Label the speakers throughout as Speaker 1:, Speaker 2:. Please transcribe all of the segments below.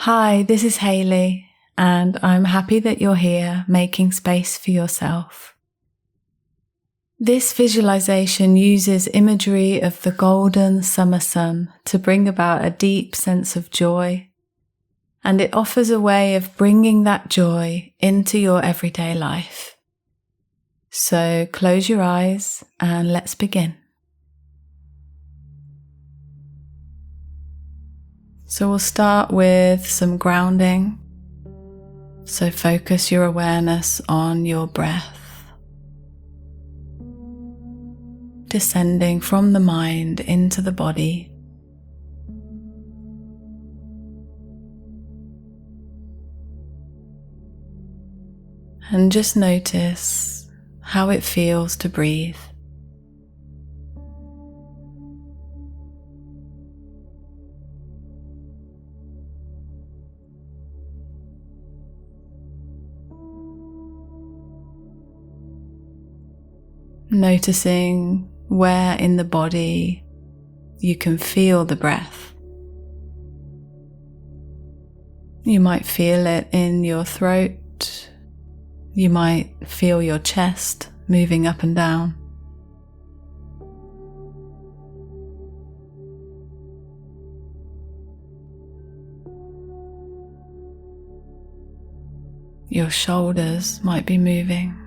Speaker 1: Hi, this is Hayley, and I'm happy that you're here making space for yourself. This visualization uses imagery of the golden summer sun to bring about a deep sense of joy, and it offers a way of bringing that joy into your everyday life. So close your eyes and let's begin. So we'll start with some grounding. So focus your awareness on your breath, descending from the mind into the body. And just notice how it feels to breathe. Noticing where in the body you can feel the breath. You might feel it in your throat. You might feel your chest moving up and down. Your shoulders might be moving.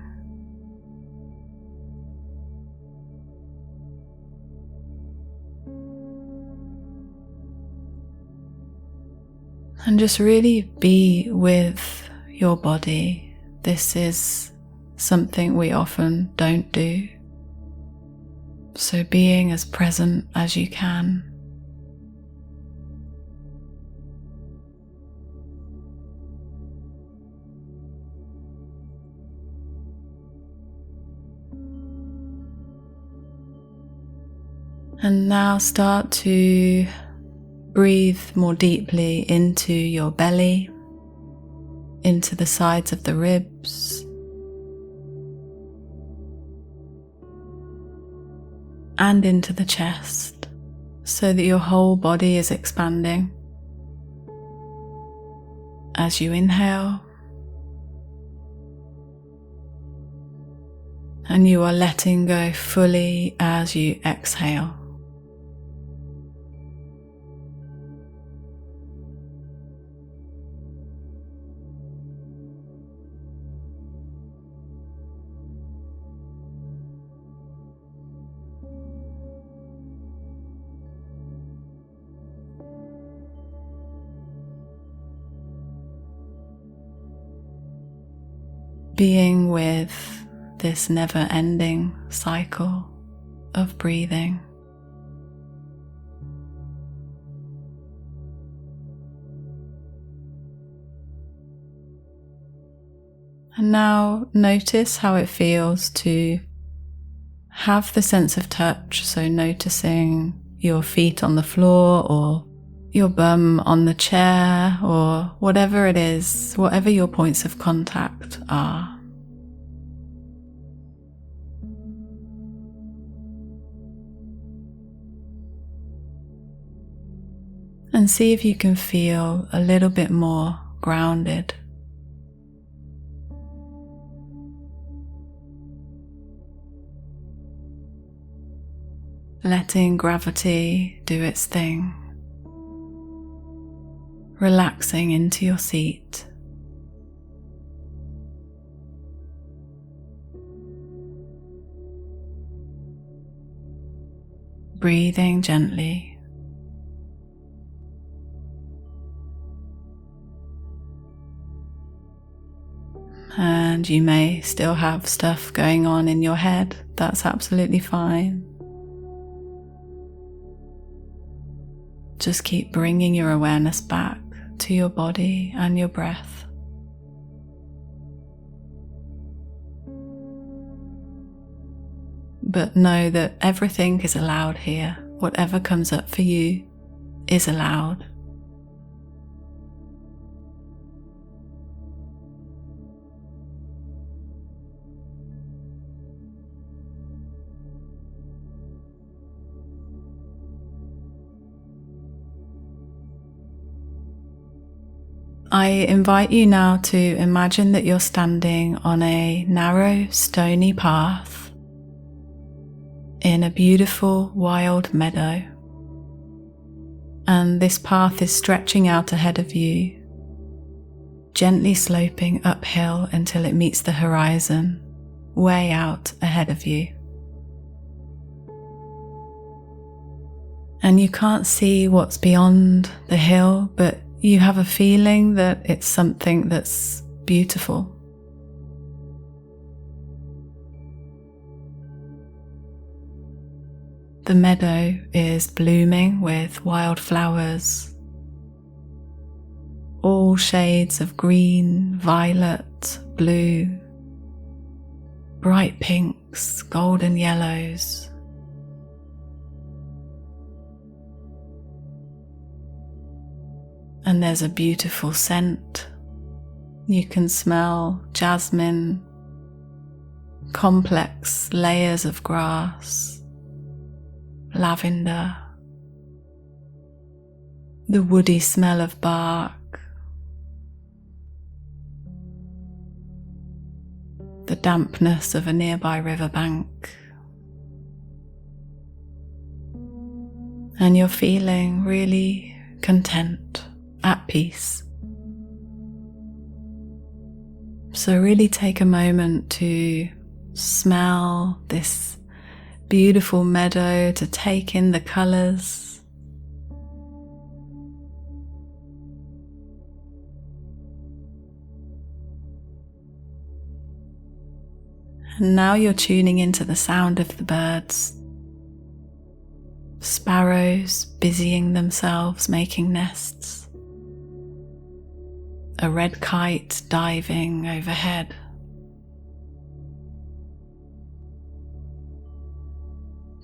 Speaker 1: And just really be with your body. This is something we often don't do. So being as present as you can. And now start to breathe more deeply into your belly, into the sides of the ribs, and into the chest, so that your whole body is expanding. As you inhale, and you are letting go fully as you exhale. Being with this never-ending cycle of breathing. And now notice how it feels to have the sense of touch, so noticing your feet on the floor or your bum on the chair or whatever it is, whatever your points of contact are. And see if you can feel a little bit more grounded. Letting gravity do its thing. Relaxing into your seat. Breathing gently. And you may still have stuff going on in your head. That's absolutely fine. Just keep bringing your awareness back to your body and your breath. But know that everything is allowed here. Whatever comes up for you is allowed. I invite you now to imagine that you're standing on a narrow, stony path in a beautiful wild meadow. And this path is stretching out ahead of you, gently sloping uphill until it meets the horizon, way out ahead of you. And you can't see what's beyond the hill, but you have a feeling that it's something that's beautiful. The meadow is blooming with wildflowers, all shades of green, violet, blue, bright pinks, golden yellows. And there's a beautiful scent. You can smell jasmine, complex layers of grass, lavender, the woody smell of bark, the dampness of a nearby riverbank. And you're feeling really content, at peace. So really take a moment to smell this beautiful meadow, to take in the colours. And now you're tuning into the sound of the birds. Sparrows busying themselves, making nests. A red kite diving overhead.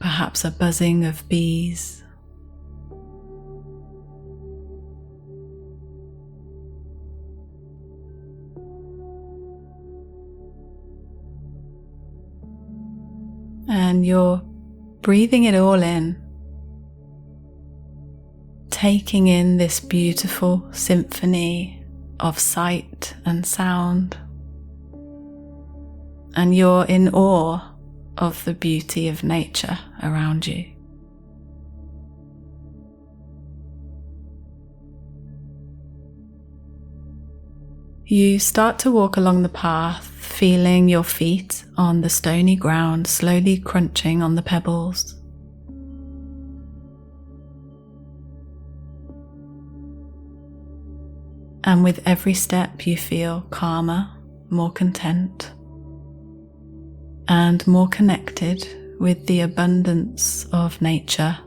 Speaker 1: Perhaps a buzzing of bees. And you're breathing it all in, taking in this beautiful symphony of sight and sound, and you're in awe of the beauty of nature around you. You start to walk along the path, feeling your feet on the stony ground slowly crunching on the pebbles. And with every step you feel calmer, more content, and more connected with the abundance of nature.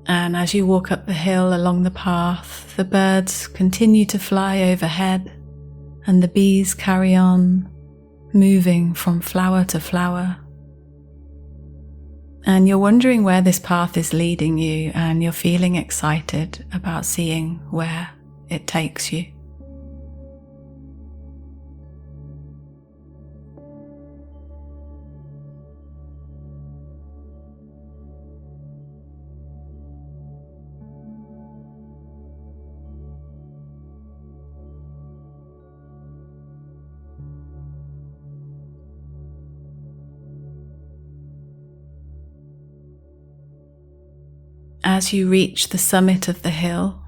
Speaker 1: And as you walk up the hill along the path, the birds continue to fly overhead, and the bees carry on, moving from flower to flower. And you're wondering where this path is leading you, and you're feeling excited about seeing where it takes you. As you reach the summit of the hill,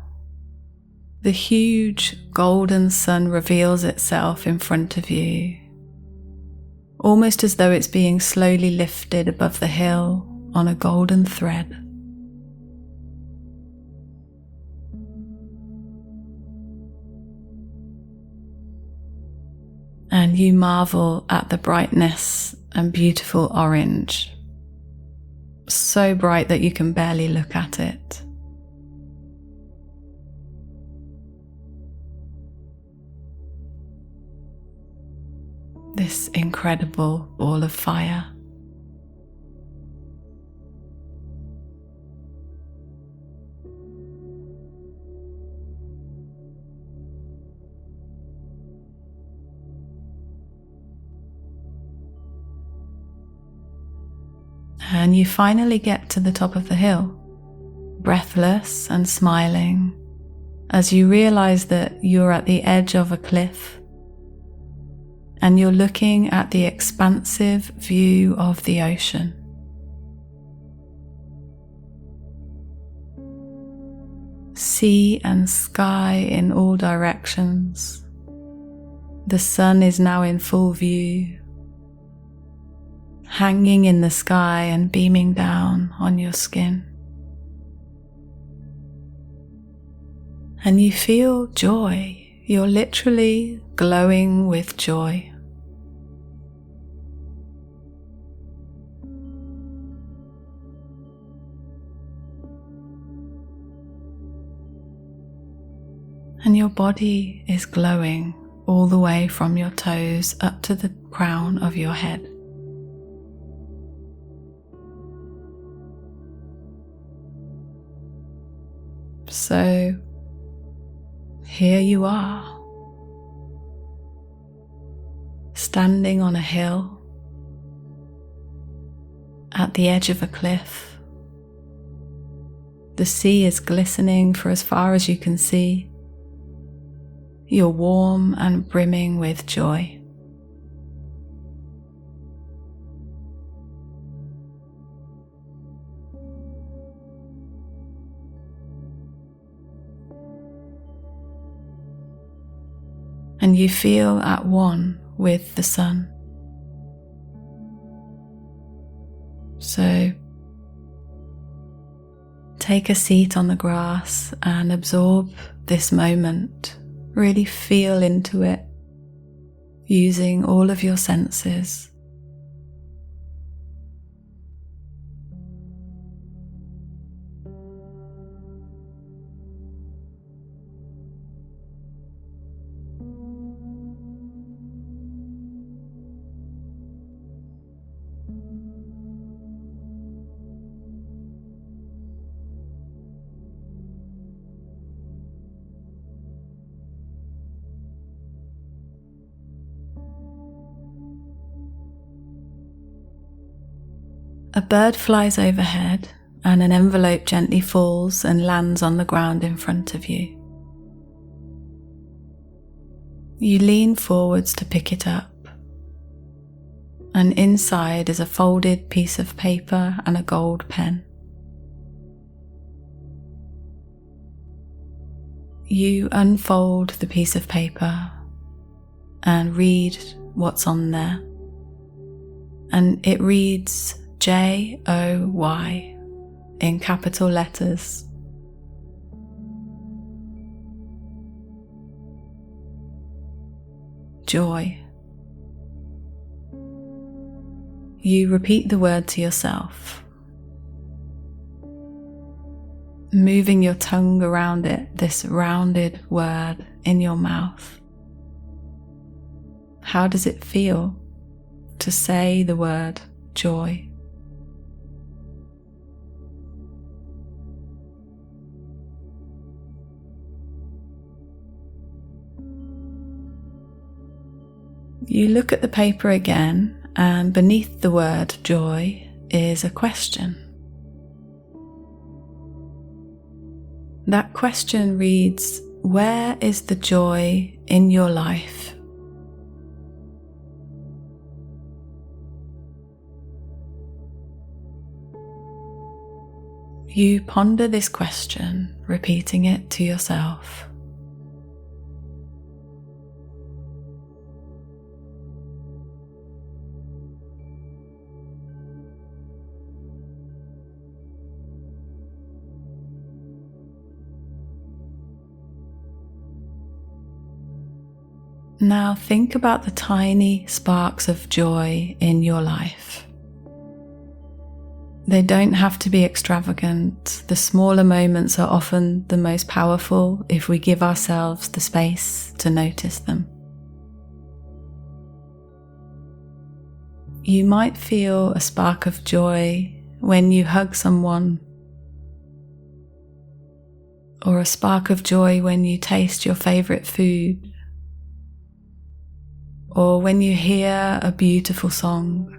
Speaker 1: the huge golden sun reveals itself in front of you, almost as though it's being slowly lifted above the hill on a golden thread. And you marvel at the brightness and beautiful orange, so bright that you can barely look at it. This incredible ball of fire. And you finally get to the top of the hill, breathless and smiling, as you realize that you're at the edge of a cliff and you're looking at the expansive view of the ocean. Sea and sky in all directions. The sun is now in full view, hanging in the sky and beaming down on your skin. And you feel joy. You're literally glowing with joy. And your body is glowing all the way from your toes up to the crown of your head. So here you are, standing on a hill at the edge of a cliff. The sea is glistening for as far as you can see. You're warm and brimming with joy. And you feel at one with the sun. So take a seat on the grass and absorb this moment. Really feel into it, using all of your senses. A bird flies overhead and an envelope gently falls and lands on the ground in front of you. You lean forwards to pick it up, and inside is a folded piece of paper and a gold pen. You unfold the piece of paper and read what's on there, and it reads J-O-Y in capital letters. Joy. You repeat the word to yourself, moving your tongue around it, this rounded word in your mouth. How does it feel to say the word joy? You look at the paper again, and beneath the word joy is a question. That question reads, where is the joy in your life? You ponder this question, repeating it to yourself. Now think about the tiny sparks of joy in your life. They don't have to be extravagant. The smaller moments are often the most powerful if we give ourselves the space to notice them. You might feel a spark of joy when you hug someone, or a spark of joy when you taste your favorite food, or when you hear a beautiful song.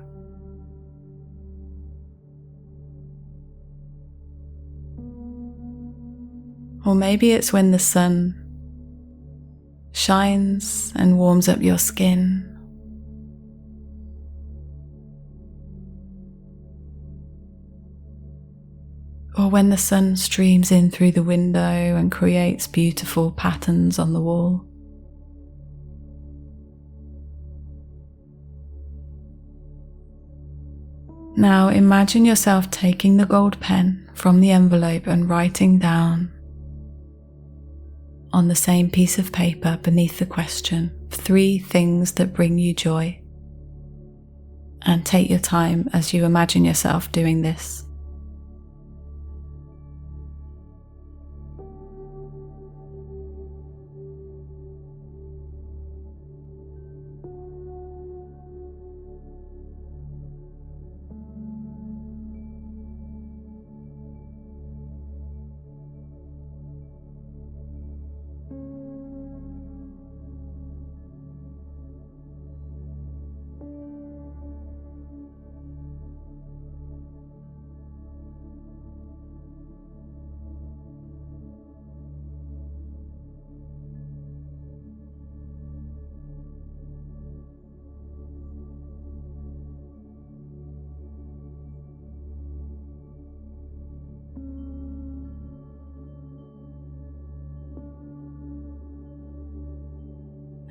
Speaker 1: Or maybe it's when the sun shines and warms up your skin. Or when the sun streams in through the window and creates beautiful patterns on the wall. Now imagine yourself taking the gold pen from the envelope and writing down on the same piece of paper beneath the question 3 things that bring you joy. And take your time as you imagine yourself doing this.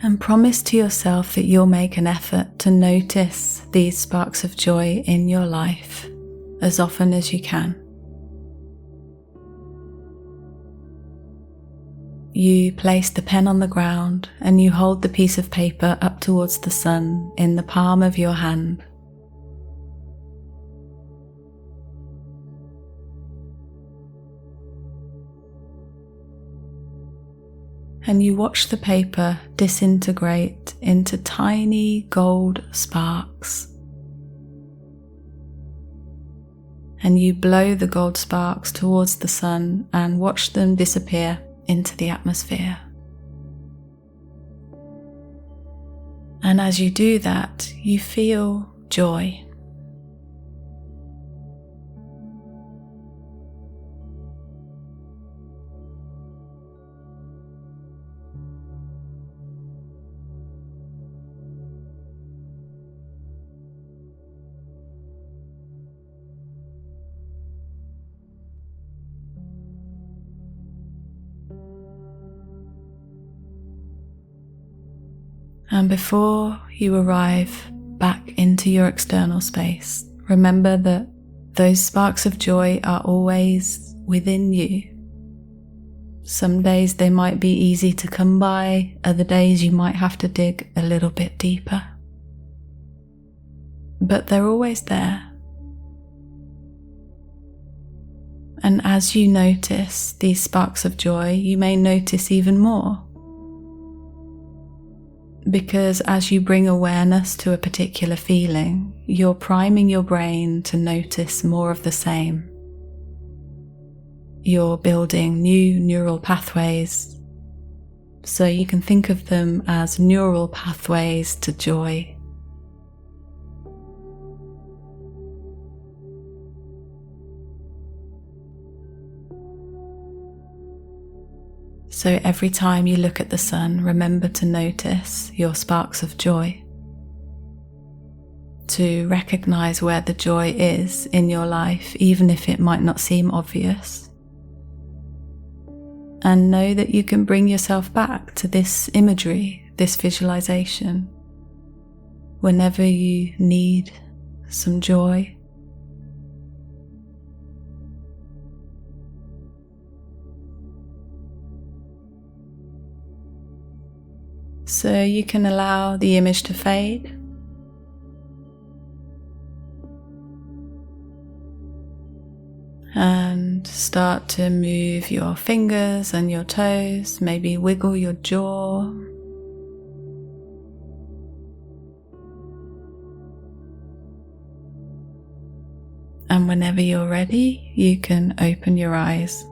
Speaker 1: And promise to yourself that you'll make an effort to notice these sparks of joy in your life as often as you can. You place the pen on the ground and you hold the piece of paper up towards the sun in the palm of your hand. And you watch the paper disintegrate into tiny gold sparks. And you blow the gold sparks towards the sun and watch them disappear into the atmosphere. And as you do that, you feel joy. And before you arrive back into your external space, remember that those sparks of joy are always within you. Some days they might be easy to come by, other days you might have to dig a little bit deeper. But they're always there. And as you notice these sparks of joy, you may notice even more. Because as you bring awareness to a particular feeling, you're priming your brain to notice more of the same. You're building new neural pathways, so you can think of them as neural pathways to joy. So every time you look at the sun, remember to notice your sparks of joy, to recognize where the joy is in your life, even if it might not seem obvious. And know that you can bring yourself back to this imagery, this visualization, whenever you need some joy. So you can allow the image to fade. And start to move your fingers and your toes, maybe wiggle your jaw. And whenever you're ready, you can open your eyes.